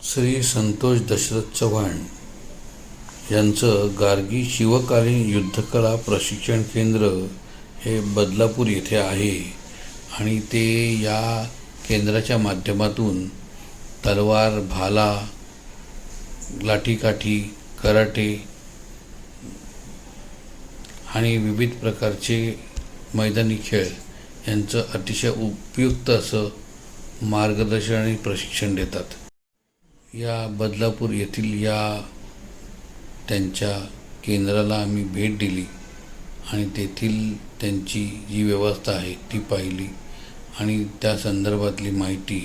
श्री संतोष दशरथ चव्हाण यांचं गार्गी शिवकालीन युद्धकला प्रशिक्षण केंद्र हे बदलापूर येथे आहे आणि ते या केंद्राच्या माध्यमातून तलवार, भाला, लाठीकाठी, कराटे आणि विविध प्रकारचे मैदानी खेळ यांचं अतिशय उपयुक्त असं मार्गदर्शन आणि प्रशिक्षण देतात. या बदलापूर येथील या त्यांच्या केंद्राला आम्ही भेट दिली आणि तेथील त्यांची जी व्यवस्था आहे ती पाहिली आणि त्या संदर्भातली माहिती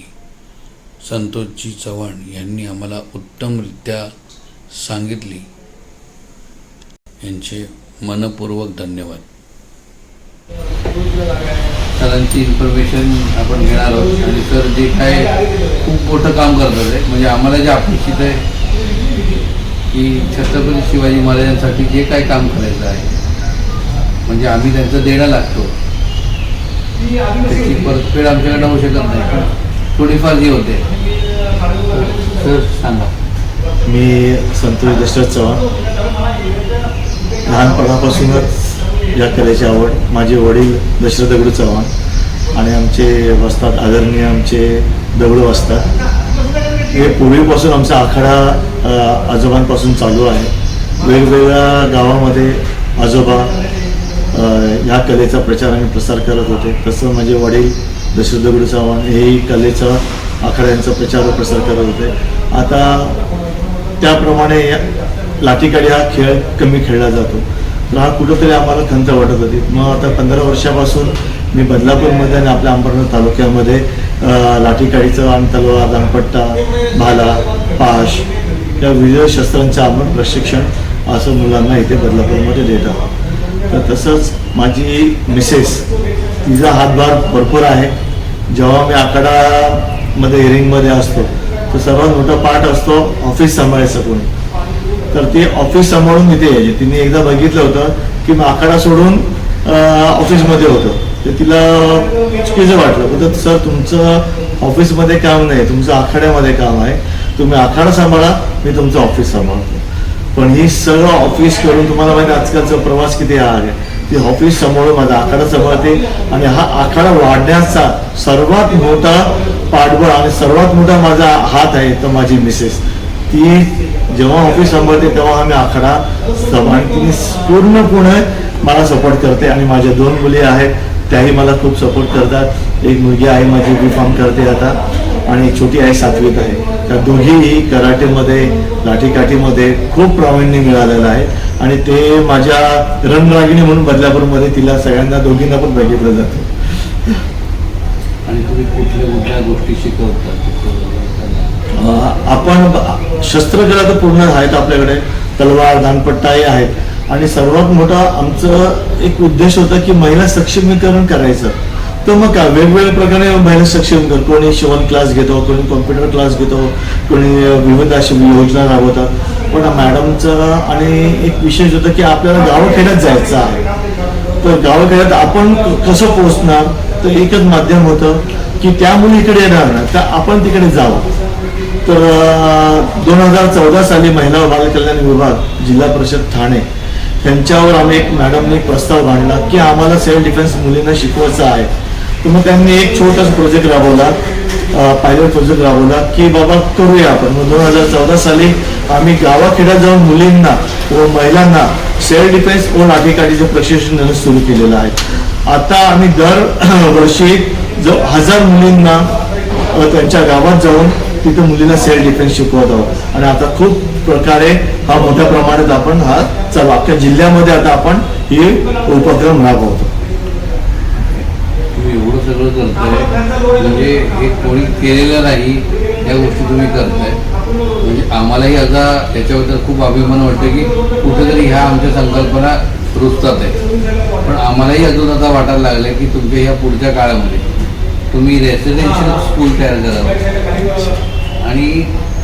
संतोषजी चव्हाण यांनी आम्हाला उत्तमरित्या सांगितली. यांचे मनपूर्वक धन्यवाद. सरांची इन्फॉर्मेशन आपण घेणार आहोत आणि सर जे काय खूप मोठं काम करतात आहे, म्हणजे आम्हाला जे अपेक्षित आहे की छत्रपती शिवाजी महाराजांसाठी जे काय काम करायचं आहे म्हणजे आम्ही त्यांचं देणं लागतो, त्याची परतफेड आमच्याकडे होऊ शकत नाही, पण थोडीफार जी होते. सर सांगा. मी संतोष दशरथ चव्हाण. लहानपणापासूनच या कलेची आवड. माझे वडील दशरथ दगडू चव्हाण आणि आमचे वस्तात आदरणीय आमचे दगडू वस्तात. हे पूर्वीपासून आमचा आखाडा आजोबांपासून चालू आहे. वेगवेगळ्या गावामध्ये आजोबा ह्या कलेचा प्रचार आणि प्रसार करत होते. तसं माझे वडील दशरथ दगडू चव्हाण हेही कलेचा आखाड्यांचा प्रचार व प्रसार करत होते. आता त्याप्रमाणे लाठीकाठी हा खेळ कमी खेळला जातो, तर हा कुठंतरी आम्हाला खंत वाटत होती. मग आता 15 वर्षापासून मी बदलापूरमध्ये आणि आपल्या अंबरनाथ तालुक्यामध्ये लाठीकाठीचं आणि तलवार, दांडपट्टा, भाला, पाश या विविध शस्त्रांचं आपण प्रशिक्षण असं मुलांना इथे बदलापूरमध्ये देत आहोत. तर तसंच माझी मिसेस, तिचा हातभार भरपूर आहे. जेव्हा मी आखाडामध्ये हिअरिंगमध्ये असतो तर सर्वात मोठा पार्ट असतो ऑफिस सांभाळायचं कोणी, तर ते ऑफिस सांभाळून इथे यायचे. तिने एकदा बघितलं होतं की मग आखाडा सोडून ऑफिसमध्ये होतं, तर तिला चुकीचं वाटलं. तर सर, तुमचं ऑफिसमध्ये काम नाही, तुमचं आखाड्यामध्ये काम आहे, तुम्ही आखाडा सांभाळा, मी तुमचं ऑफिस सांभाळतो. पण ही सगळं ऑफिस करून तुम्हाला माहिती आजकालचा प्रवास किती हा आहे, ती ऑफिस सांभाळून माझा आखाडा सांभाळते आणि हा आखाडा वाढण्याचा सर्वात मोठा पाठबळ आणि सर्वात मोठा माझा हात आहे तर माझी मिसेस. ती जेव्हा ऑफिस सांभाळते तेव्हा आम्ही आखाडा सांभाळते. तिने पूर्णपणे मला सपोर्ट करते आणि माझ्या 2 मुली आहेत, त्याही मला खूप सपोर्ट करतात. एक मुलगी आहे माझी B.Pharm करते आता आणि एक छोटी आहे 7वीत आहे. त्या दोघीही कराटेमध्ये, लाठीकाठीमध्ये खूप प्रावीण्य मिळालेलं आहे आणि ते माझ्या रणरागिणी म्हणून बदलापूरमध्ये तिला सगळ्यांना दोघींना पण बघितलं जातं. आणि तुम्ही कुठल्या गोष्टी शिकवतात? आपण शस्त्रकला तर पूर्ण आहेत आपल्याकडे, तलवार, दांडपट्टाही आहेत आणि सर्वात मोठा आमचं एक उद्देश होता की महिला सक्षमीकरण करायचं. तर मग काय वेगवेगळ्या प्रकारे महिला सक्षमीकरण, कोणी शिवण क्लास घेतो, कोणी कॉम्प्युटर क्लास घेतो, कोणी विविध अशी योजना राबवतात. पण मॅडमचं आणि एक विशेष होतं की आपल्याला गावखेड्यात जायचं आहे, तर गावखेड्यात आपण कसं पोहोचणार, तर एकच माध्यम होतं की त्या मुली इकडे येणार ना, तर आपण तिकडे जावं. तर 2014 साली महिला व बालकल्याण विभाग, जिल्हा परिषद ठाणे यांच्यावर आम्ही एक मॅडमने एक प्रस्ताव मांडला की आम्हाला सेल्फ डिफेन्स मुलींना शिकवायचं आहे. तर मग त्यांनी एक छोटासा प्रोजेक्ट राबवला, पायलट प्रोजेक्ट राबवला की बाबा करूया आपण. मग 2014 साली आम्ही गावाखेड्यात जाऊन मुलींना व महिलांना सेल्फ डिफेन्स व लाठीकाठीचं प्रशिक्षण देणं सुरू केलेलं आहे. आता आम्ही दरवर्षी जो 1000 मुलींना त्यांच्या गावात जाऊन तिथं मुलीला सेल्फ डिफेन्स शिकवत आहोत आणि आता खूप प्रकारे हा मोठ्या प्रमाणात आपण हा चालू अख्ख्या जिल्ह्यामध्ये आता आपण हे उपक्रम राबवतो. तुम्ही एवढं सगळं करताय म्हणजे हे कोणी केलेलं नाही, या गोष्टी तुम्ही करताय म्हणजे आम्हालाही आता त्याच्याबद्दल खूप अभिमान वाटतो की कुठेतरी ह्या आमच्या संकल्पना रुजतात आहे. पण आम्हालाही अजून आता वाटायला लागलं की तुमच्या ह्या पुढच्या काळामध्ये तुम्ही रेसिडेन्शियल स्कूल तयार करावं आणि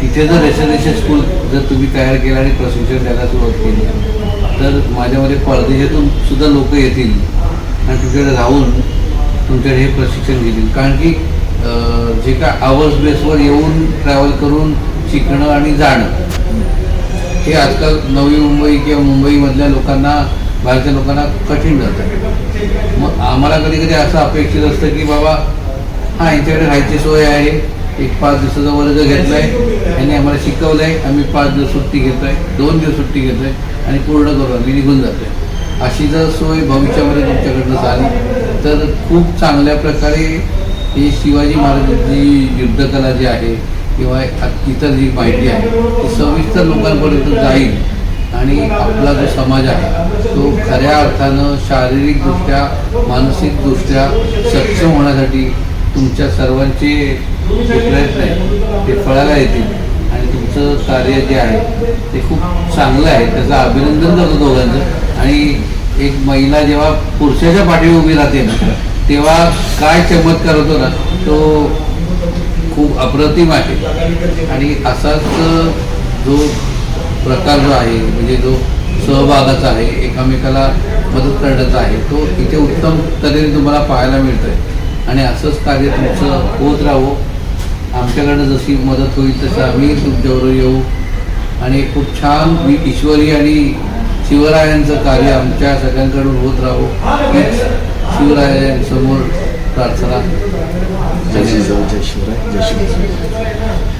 तिथे जर रेसिडेन्शियल स्कूल जर तुम्ही तयार केलं आणि प्रशिक्षण द्यायला सुरुवात केली तर माझ्यामध्ये परदेशातून सुद्धा लोक येतील आणि तुमच्याकडे राहून तुमच्याकडे हे प्रशिक्षण घेतील. कारण की जे काय आवर्स बेसवर येऊन ट्रॅव्हल करून शिकणं आणि जाणं हे आजकाल नवी मुंबई किंवा मुंबईमधल्या लोकांना, बाहेरच्या लोकांना कठीण जातं. मग आम्हाला कधी कधी असं अपेक्षित असतं की बाबा हां यांच्याकडे राहायची सोय आहे, एक 5 दिवसाचा वर्ग घेतला आहे, यांनी आम्हाला शिकवलं आहे, आम्ही 5 दिवस सुट्टी घेतो आहे, 2 दिवस सुट्टी घेतो आहे आणि पूर्ण करू आम्ही निघून जातो आहे. अशी जर सोय भविष्यामध्ये तुमच्याकडनं झाली तर खूप चांगल्या प्रकारे ही शिवाजी महाराजांची युद्धकला जी आहे किंवा इतर जी माहिती आहे ती सविस्तर लोकांपर्यंत जाईल आणि आपला जो समाज आहे तो खऱ्या अर्थानं शारीरिकदृष्ट्या, मानसिकदृष्ट्या सक्षम होण्यासाठी तुमच्या सर्वांचे जे प्रयत्न आहेत ते फळाला येतील आणि तुमचं कार्य जे आहे ते खूप चांगलं आहे. त्याचं अभिनंदन करतो दोघांचं. आणि एक महिला जेव्हा पुरुषाच्या पाठीवर उभी राहते ना तेव्हा काय चमत्कार होतो ना तो खूप अप्रतिम आहे. आणि असाच जो प्रकार जो आहे म्हणजे जो सहभागाचा आहे, एकामेकाला मदत करण्याचा आहे, तो इथे उत्तम तऱ्हेने तुम्हाला पाहायला मिळतोय. आणि असंच कार्य तुमचं होत राहो. आमच्याकडनं जशी मदत होईल तसं आम्ही तुमच्याबरोबर येऊ आणि खूप छान ईश्वरी आणि शिवरायांचं कार्य आमच्या सगळ्यांकडून होत राहो हीच शिवरायांसमोर प्रार्थना. जय शिवराय, जय शिवराय.